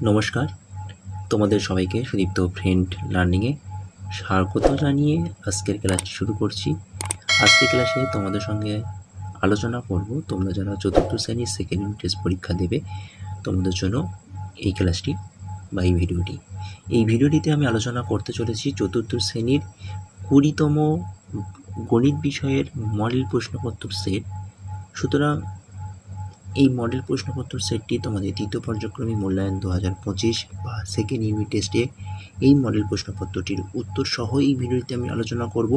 নমস্কার, তোমাদের সবাইকে সুদীপ্ত ফ্রেন্ড লার্নিংয়ে স্বাগত জানিয়ে আজকের ক্লাসটি শুরু করছি। আজকের ক্লাসে তোমাদের সঙ্গে আলোচনা করব তোমরা যারা চতুর্থ শ্রেণীর সেকেন্ড ইউনিট টেস্ট পরীক্ষা দেবে তোমাদের জন্য এই ক্লাসটি বা এই ভিডিওটি। এই ভিডিওটিতে আমি আলোচনা করতে চলেছি চতুর্থ শ্রেণীর 20তম গণিত বিষয়ের মডেল প্রশ্নপত্র সেট। সুতরাং এই মডেল প্রশ্নপত্র সেটটি তোমাদের তৃতীয় পর্যায়ক্রমিক মূল্যায়ন 2025 বা সেকেন্ড ইউনিট টেস্টে এই মডেল প্রশ্নপত্রটির উত্তর সহ এই ভিডিওটিতে আমি আলোচনা করব।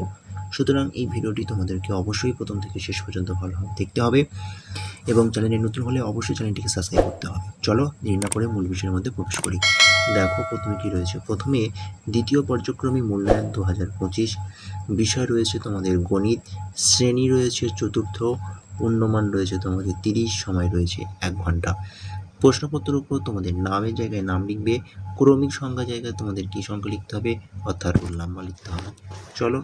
সুতরাং এই ভিডিওটি তোমাদেরকে অবশ্যই প্রথম থেকে শেষ পর্যন্ত ভালোভাবে দেখতে হবে এবং চ্যানেলে নতুন হলে অবশ্যই চ্যানেলটিকে সাবস্ক্রাইব করতে হবে। চলো দেরি না করে মূল বিষয়ের মধ্যে প্রবেশ করি। দেখো প্রথমে কী রয়েছে। প্রথমে দ্বিতীয় পর্যায়ক্রমিক মূল্যায়ন 2025 বিষয় রয়েছে তোমাদের গণিত, শ্রেণী রয়েছে চতুর্থ, পূর্ণমান রয়েছে তোমাদের 30, সময় রয়েছে 1 ঘন্টা। প্রশ্নপত্রের উপর তোমাদের নামের জায়গায় নাম লিখবে, ক্রমিক সংখ্যা জায়গায় তোমাদের কী সংখ্যা লিখতে হবে, অর্থাৎ রোল নাম্বার লিখতে হবে। চলো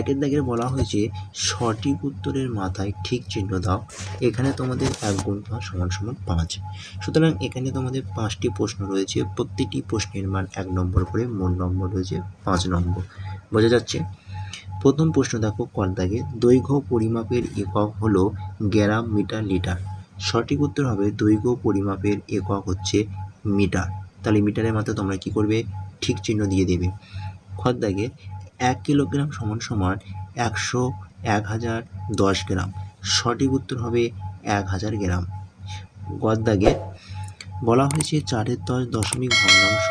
একের দাগে বলা হয়েছে সঠিক উত্তরের মাথায় ঠিক চিহ্ন দাও। এখানে তোমাদের 1 গুণ 5 সমান 5। সুতরাং এখানে তোমাদের 5টি প্রশ্ন রয়েছে, প্রত্যেকটি প্রশ্নের মান 1 নম্বর করে, মোট নম্বর রয়েছে 5 নম্বর। বোঝা যাচ্ছে? প্রথম প্রশ্ন দেখো ক দাগে, দৈর্ঘ্য পরিমাপের একক হলো গ্রাম, মিটার, লিটার। সঠিক উত্তর হবে দৈর্ঘ্য পরিমাপের একক হচ্ছে মিটার। তাহলে মিটারের মাথায় তোমরা কি করবে, ঠিক চিহ্ন দিয়ে দেবে। খ দাগে 1 কিলোগ্রাম সমান 100, 1000, 10 গ্রাম। সঠিক উত্তর হবে 1000 গ্রাম। গ দাগে বলা হয়েছে 4-এর 10 দশমিক ভগ্নাংশ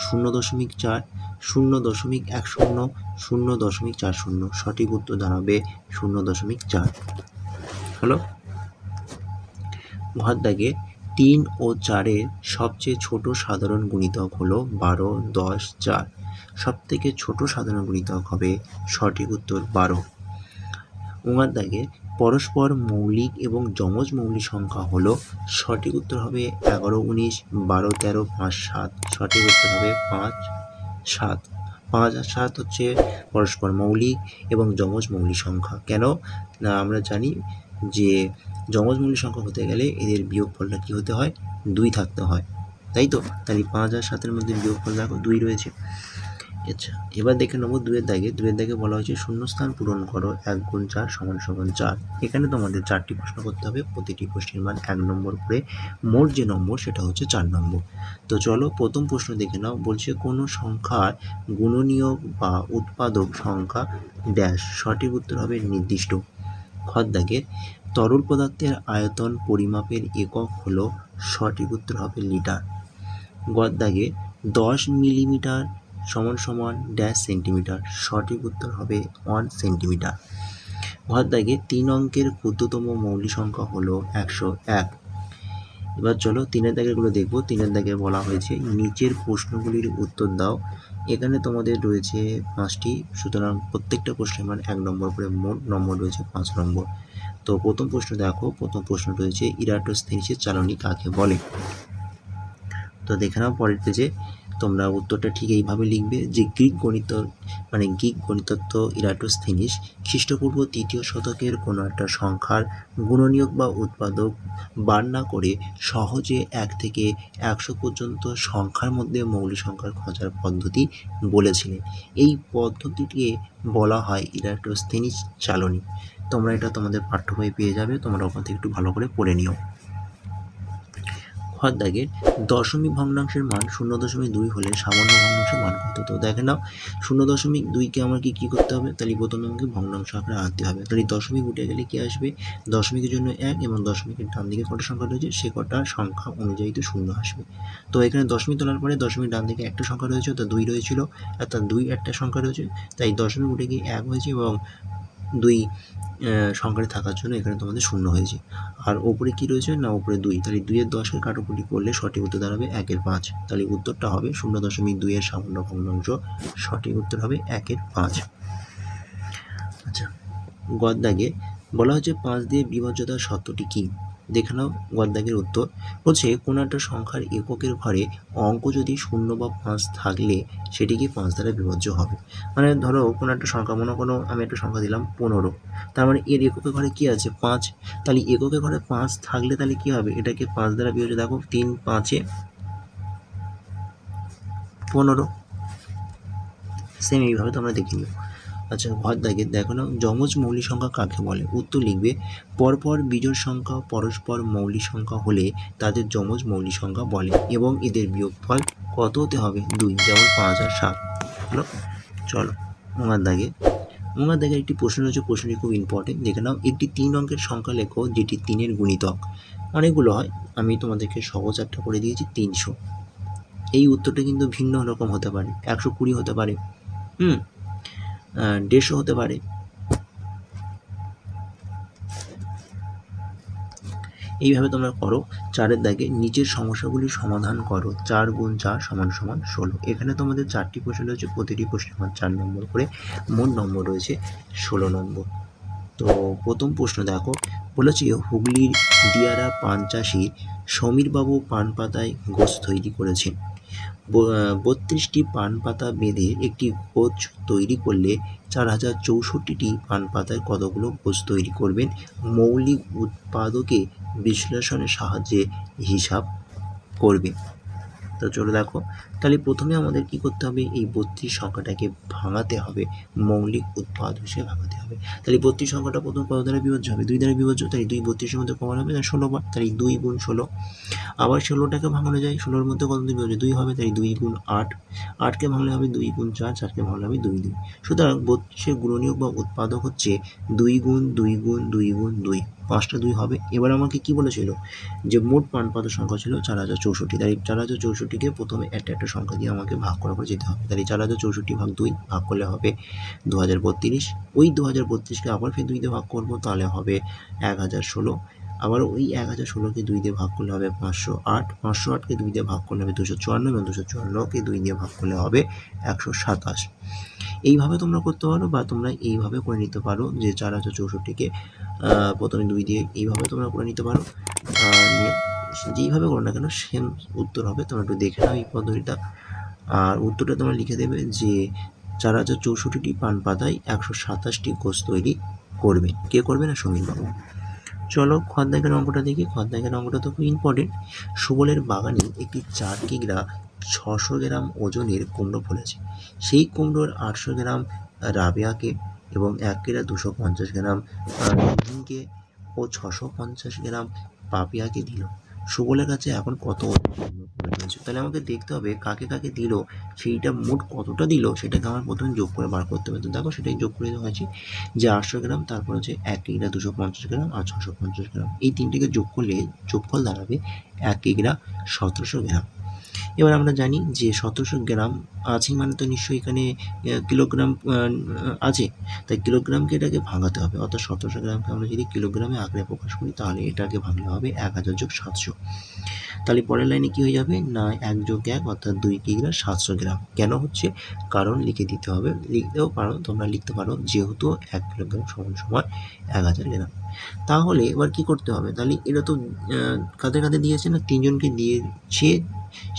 0.4, 0.10, 0.40। সঠিক উত্তর দাঁড়াবে 0.4। হলো। ঘর দাগে 3 ও 4-এর সবচেয়ে ছোট সাধারণ গুণিতক হলো 12, 10, 4। সব থেকে ছোট সাধারণ গুণিতক হবে সঠিক উত্তর 12। উঙার দাগে পরস্পর মৌলিক এবং যমজ মৌলিক সংখ্যা হলো, সঠিক উত্তর হবে 11, 19, 12, 13, 5, 7। সঠিক উত্তর হবে 5, 7। 5 আর 7 হচ্ছে পরস্পর মৌলিক এবং যমজ মৌলিক সংখ্যা। কেন না আমরা জানি যে যমজ মৌলিক সংখ্যা হতে গেলে এদের বিয়োগফলটা কী হতে হয়, 2 থাকতে হয়, তাই তো? তাহলে 5 আর 7-এর মধ্যে বিয়োগফল দেখো 2 রয়েছে। আচ্ছা, এবার দেখে নেবো 2-এর দাগে বলা হয়েছে শূন্যস্থান পূরণ করো 1 গুণ 4 সমান 4। এখানে তোমাদের 4টি প্রশ্ন করতে হবে, প্রতিটি প্রশ্নের মান 1 নম্বর করে, মোট যে নম্বর সেটা হচ্ছে 4 নম্বর। তো চলো প্রথম প্রশ্ন দেখে নাও। বলছে কোনো সংখ্যার গুণনীয়ক বা উৎপাদক সংখ্যা ড্যাশ। সঠিক উত্তর হবে নির্দিষ্ট। খ দাগে তরল পদার্থের আয়তন পরিমাপের একক হলো, সঠিক উত্তর হবে লিটার। গ দাগে 10 মিলিমিটার সমান ড্যাশ সেন্টিমিটার। সঠিক উত্তর হবে 1 সেন্টিমিটার। ঘর দাগে 3 অঙ্কের ক্ষুদ্রতম মৌলিক সংখ্যা হলো 101। এবার চলো 3-এর দাগেরগুলো দেখবো। 3-এর দাগে বলা হয়েছে নিচের প্রশ্নগুলির উত্তর দাও। এখানে তোমাদের রয়েছে 5টি, সুতরাং প্রত্যেকটা প্রশ্নের মান 1 নম্বর করে, মোট নম্বর রয়েছে 5 নম্বর। তো প্রথম প্রশ্ন দেখো। প্রথম প্রশ্ন রয়েছে ইরাটোস্থিনিসের চালনী কাকে বলে। তো দেখে নাও পরের পেজে। তোমরা উত্তরটা ঠিক এইভাবে লিখবে যে গ্রিক গণিতজ্ঞ ইরাটোস্থিনিস খ্রিস্টপূর্ব 3য় শতকের কোনো একটা সংখ্যার গুণনীয়ক বা উৎপাদক বার না করে সহজে 1 থেকে 100 পর্যন্ত সংখ্যার মধ্যে মৌলিক সংখ্যার খোঁজার পদ্ধতি বলেছিলেন। এই পদ্ধতিটিকে বলা হয় ইরাটোস্থিনিস চালনী। তোমরা এটা তোমাদের পাঠ্য বইয়ে পেয়ে যাবে, তোমরা ওখান থেকে একটু ভালো করে পড়ে নিও। খ দাগের দশমিক ভগ্নাংশের মান 0.2 হলে সামান্য ভগ্নাংশের মান কত। তো দেখে নাও 0.2কে আমাকে কী করতে হবে, তাহলে প্রথম অঙ্কে ভগ্নাংশ আকারে আনতে হবে। তাহলে দশমিক উঠে গেলে কী আসবে, দশমিকের জন্য 1 এবং দশমিকের ডান দিকে কটা সংখ্যা রয়েছে সে কটা সংখ্যা অনুযায়ী তো 0 আসবে। তো এখানে দশমিক তোলার পরে দশমিক ডান দিকে একটা সংখ্যা রয়েছে, অর্থাৎ 2 রয়েছিল, অর্থাৎ 2 একটা সংখ্যা রয়েছে, তাই দশমিক উঠে গিয়ে 1 হয়েছে এবং 2 সংখ্যাটি থাকার জন্য এখানে তোমাদের 0 হয়েছে। আর ওপরে কি রয়েছে না, ওপরে 2, তাহলে 2-এর 10-এর কাটাকুটি করলে সঠিক উত্তর দাঁড়াবে 1-এর 5। তাহলে উত্তরটা হবে 0.2-এর সামান্য ভগ্নাংশ। সঠিক উত্তর হবে 1-এর 5। আচ্ছা, গ দাগে বলা হচ্ছে 5 দিয়ে বিভাজ্যতার শর্তটি কী। দেখে নাও গদ্দাকের উত্তর। বলছে কোনো একটা সংখ্যার এককের ঘরে অঙ্ক যদি 0 বা 5 থাকলে সেটি কি 5 দ্বারা বিভাজ্য হবে। মানে ধরো কোনো একটা সংখ্যা, মনে করো আমি একটা সংখ্যা দিলাম 15, তার মানে এর এককের ঘরে কি আছে 5, তাহলে এককের ঘরে 5 থাকলে তাহলে কি হবে, এটাকে 5 দ্বারা বিভাজ্য। দেখো 3 5 15, সেম এইভাবে তোমরা দেখে নিও। আচ্ছা, ঘর দাগে দেখো না, যমজ মৌলিক সংখ্যা কাকে বলে। উত্তর লিখবে, পরপর বিজোড় সংখ্যা পরস্পর মৌলিক সংখ্যা হলে তাদের যমজ মৌলিক সংখ্যা বলে এবং এদের বিয়োগফল কত হতে হবে 2, যেমন 5 আর 7 হলো। চলো মোঙার দাগে একটি প্রশ্ন রয়েছে, প্রশ্নটি খুব ইম্পর্টেন্ট, দেখে নাও। একটি 3 অঙ্কের সংখ্যা লেখো যেটি 3-এর গুণিতক। অনেকগুলো হয়, আমি তোমাদেরকে সহজ একটা করে দিয়েছি 300। এই উত্তরটা কিন্তু ভিন্ন রকম হতে পারে, 120 হতে পারে, 150 হতে পারে। এইভাবে তোমরা করো। 4-এর দাগে নিচের সমস্যাগুলি সমাধান করো। 4 × 4 = 16। এখানে তোমাদের 4টি প্রশ্ন রয়েছে, প্রতিটি প্রশ্নে 4 নম্বর করে, মোট নম্বর রয়েছে 16 নম্বর। তো প্রথম প্রশ্ন দেখো, বলেছে হুগলির দিয়ারা পান চাষি সমীরবাবু পান পাতায় গোছ তৈরি করেছেন। 32টি পান পাতা বেঁধে একটি গোছ তৈরি করলে 4064টি পান পাতায় কতগুলো গোছ তৈরি করবেন। মৌলিক উৎপাদকে বিশ্লেষণের সাহায্যে হিসাব করবেন। তো চলো দেখো, তাহলে প্রথমে আমাদের কি করতে হবে, এই 32 সংখ্যাটাকে ভাঙাতে হবে, মৌলিক উৎপাদ হিসেবে ভাঙাতে হবে। তাহলে 32 সংখ্যাটা প্রথম কত দ্বারা বিভাজ্য হবে, 2 দ্বারা বিভাজ্য। তাই 2 32-এর মধ্যে কমন হবে, 16 বার, তাই 2 × 16। আবার 16টাকে ভাঙানো যায়, 16-এর মধ্যে কত দিয়ে বিভাজ্য, 2 হবে, তাই 2 × 8। 8কে ভাঙলে হবে 2 × 4, 4কে ভাঙলে হবে 2 2। সুতরাং 32-এর গুণনীয়ক বা উৎপাদক হচ্ছে 2 × 2 × 2 × 2, 5টা 2 হবে। এবার আমাকে কি বলেছিল, যে মোট পান পাতার সংখ্যা ছিল 4064। তাই 4064কে প্রথমে একটা সংখ্যা দিয়ে আমাকে ভাগ করে যেতে হবে। তাহলে 4064 ভাগ 2 ভাগ করলে হবে 2032। ওই 2032কে আবার ফের 2 দিয়ে ভাগ করবো, তাহলে হবে 1016। আবার ওই 1016কে 2 দিয়ে ভাগ করলে হবে 508। 508কে 2 দিয়ে ভাগ করলে হবে 254, এবং 254কে 2 দিয়ে ভাগ করলে হবে 127। এইভাবে তোমরা করতে পারো, বা তোমরা এইভাবে করে নিতে পারো যে 4064কে প্রথমে 2 দিয়ে এইভাবে তোমরা করে নিতে পারো। যেইভাবে করো না কেন সেম উত্তর হবে। তোমরা একটু দেখে নাও এই পদ্ধতিটা। আর উত্তরটা তোমরা লিখে দেবে যে 4064টি পান পাতায় 127টি গোছ তৈরি করবে। কে করবে না, সমীরবাবু। চলো খদ্দাইকের অঙ্কটা দেখি। খদ্দাইকের অঙ্কটা তো খুব ইম্পর্টেন্ট। সুবলের বাগানে একটি 4 কিগ্রা 600 গ্রাম ওজনের কুমড়ো ফলেছে। সেই কুমড়োর 800 গ্রাম রাবেয়াকে এবং 1 কিগ্রা 250 গ্রাম রহিমকে ও 650 গ্রাম পাপিয়াকে দিল। সুবলের কাছে এখন কত রয়েছে, তাহলে আমাকে দেখতে হবে কাকে কাকে দিল, সেইটা মোট কতটা দিল সেটাকে আমার প্রথমে যোগ করে বার করতে হবে। তো দেখো সেটাই যোগ করে দেওয়া হয়েছে, যে 800 গ্রাম, তারপর হচ্ছে 1 কিগ্রা 250 গ্রাম আর 650 গ্রাম, এই তিনটিকে যোগ করলে যোগফল দাঁড়াবে 1 কিগ্রা 1700 গ্রাম। এবার আমরা জানি যে 1700 গ্রাম আছে মানে তো নিশ্চয়ই এখানে কিলোগ্রাম আছে, তাই কিলোগ্রামকে এটাকে ভাঙাতে হবে। অর্থাৎ 1700 গ্রামকে আমরা যদি কিলোগ্রামে আকারে প্রকাশ করি তাহলে এটাকে ভাঙলে হবে 1000 + 700। তাহলে পরের লাইনে কি হয়ে যাবে না, 1 + 1 অর্থাৎ 2 কিগ্রা 700 গ্রাম। কেন হচ্ছে, কারণ লিখে দিতে হবে, লিখতেও পারো, তোমরা লিখতে পারো যেহেতু 1 কিলোগ্রাম সমান 1000 গ্রাম। তাহলে এবার কি করতে হবে, তাহলে এটা তো কাদের কাদের দিয়েছে না, 3 জনকে দিয়েছে,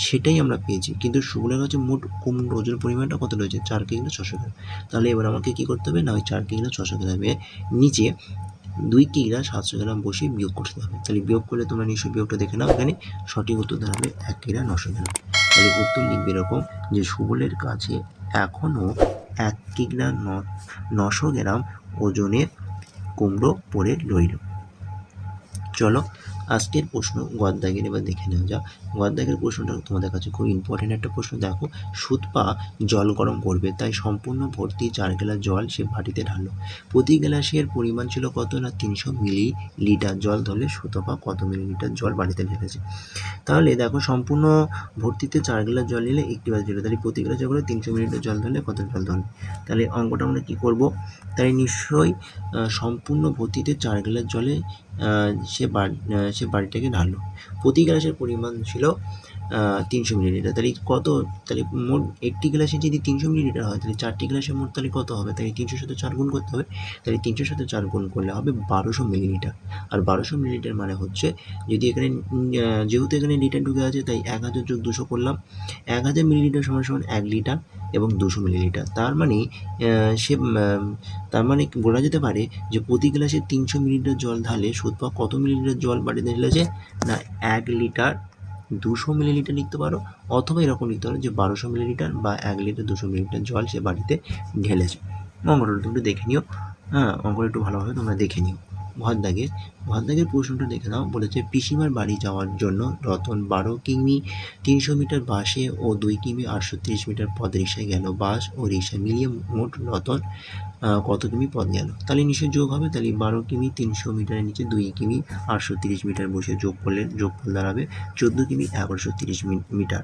সেটাই আমরা পেয়েছি। কিন্তু সুবলের কাছে মোট কুমড়োর ওজন পরিমাণটা কত রয়েছে, 4 কিগ্রা 600 গ্রাম। তাহলে এবার আমাকে কি করতে হবে না, ওই 4 কিগ্রা 600 গ্রামের নিচে 2 কিগ্রা 700 গ্রাম বসিয়ে বিয়োগ করতে হবে। তাহলে বিয়োগ করলে তোমরা নিশ্চয়ই বিয়োগটা দেখে নাও, এখানে সঠিক উত্তর দাঁড়াবে 1 কিগ্রা 900 গ্রাম। তাহলে উত্তর লিখবে এরকম, যে সুবলের কাছে এখনও 1 কিগ্রা 900 গ্রাম ওজনের কুমড়ো পড়ে রইল। চলো আজকের প্রশ্ন গদ্দাগের এবার দেখে নেওয়া যাক। গদ্দাগের প্রশ্নটা তোমাদের কাছে খুব ইম্পর্টেন্ট একটা প্রশ্ন। দেখো, সুতপা জল গরম করবে, তাই সম্পূর্ণ ভর্তি 4 গ্লাস জল সে বাটিতে ঢাললো। প্রতি গ্লাসের পরিমাণ ছিল কত না 300 মিলিলিটার জল ধরলে সুতপা কত মিলিলিটার জল বাটিতে ঢেলেছে। তাহলে দেখো, সম্পূর্ণ ভর্তিতে 4 গ্লাস জল নিলে একটি গ্লাস জল, তাহলে প্রতি গ্লাসে করে 300 মিলিলিটার জল ধরলে কত জল ধরবে। তাহলে অঙ্কটা আমরা কী করবো, তাই নিশ্চয়ই সম্পূর্ণ ভর্তিতে 4 গ্লাস জলে সে বাড়িটাকে ঢাললো। প্রতি গ্লাসের পরিমাণ ছিল 300 মিলিলিটার। তাহলে কত, তাহলে মোট একটি গ্লাসে যদি 300 মিলিলিটার হয় তাহলে 4টি গ্লাসে মোট তাহলে কত হবে, তাই 300 সাথে 4 গুণ করতে হবে। তাহলে 300 সাথে 4 গুণ করলে হবে 1200 মিলিলিটার। আর 1200 মিলিলিটার মানে হচ্ছে, যদি এখানে যেহেতু এখানে লিটার ঢুকে আছে তাই 1000 যোগ 200 করলাম, 1000 মিলিলিটার সমান সমান 1 লিটার এবং 200 মিলিলিটার। তার মানে বলা যেতে পারে যে প্রতি গ্লাসে 300 মিলিলিটার জল ঢালে সুতপা কত মিলিলিটার জল বাড়িতে ঢেলেছে, না 1 লিটার 200 মিলিলিটার লিখতে পারো, অথবা এরকম লিখতে পারো যে 1200 মিলিলিটার বা 1 লিটার 200 মিলিলিটার জল সে বাড়িতে ঢেলেছে। অঙ্কটা তোমরা দেখে নিও, হ্যাঁ অঙ্কটা একটু ভালোভাবে তোমরা দেখে নিও। ঘর দাগের প্রশ্নটা দেখে নাও। বলেছে পিসিমার বাড়ি যাওয়ার জন্য রতন 12 কিমি 300 মিটার বাসে ও 2 কিমি 830 মিটার পথ রিক্সায় গেল। বাস ও রিক্সা মিলিয়ে মোট রতন কত কিমি পথ গেল। তাহলে নিশ্চয়ই যোগ হবে। তাহলে 12 কিমি 300 মিটারের নিচে 2 কিমি 830 মিটার বসে যোগফল দাঁড়াবে 14 কিমি 1130 মিটার।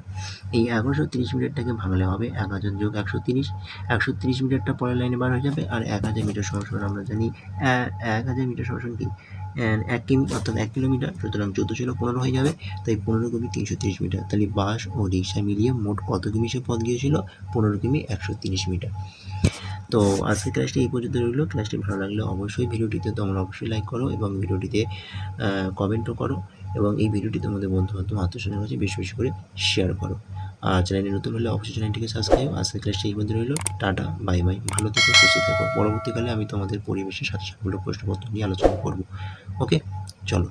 এই 1130 মিটারটাকে ভাঙলে হবে 1000 যোগ 130। 130 মিটারটা পরের লাইনে বার হয়ে যাবে। আর 1000 মিটার সমান আমরা জানি 1000 মিটার সমান কি 1 কিমি অর্থাৎ 1 কিলোমিটার। সুতরাং 14 ছিল 15 হয়ে যাবে, তাই 15 কিমি 330 মিটার। তাহলে বাস ও রিক্সা মিলিয়ে মোট কত কিমি সে পথ গিয়েছিল, 15 কিমি 130 মিটার। তো আজকের ক্লাসটি এই পর্যন্ত রইল। ক্লাসটি ভালো লাগলে অবশ্যই ভিডিওটিতে তোমরা অবশ্যই লাইক করো এবং ভিডিওটিতে কমেন্টও করো, এবং এই ভিডিওটি তোমাদের বন্ধু-বান্ধব আত্মীয়স্বজনের কাছে বেশি বেশি করে শেয়ার করো। আর চ্যানেলে নতুন হলে অবশ্যই চ্যানেলটিকে সাবস্ক্রাইব। আজকের ক্লাসটি এই পর্যন্ত রইল। টাটা, বাই বাই, ভালো থেকো, সুস্থ থেকো। পরবর্তীকালে আমি তোমাদের পরিবেশের সাথে সাথে প্রশ্নপত্র নিয়ে আলোচনা করব। ওকে, চলো।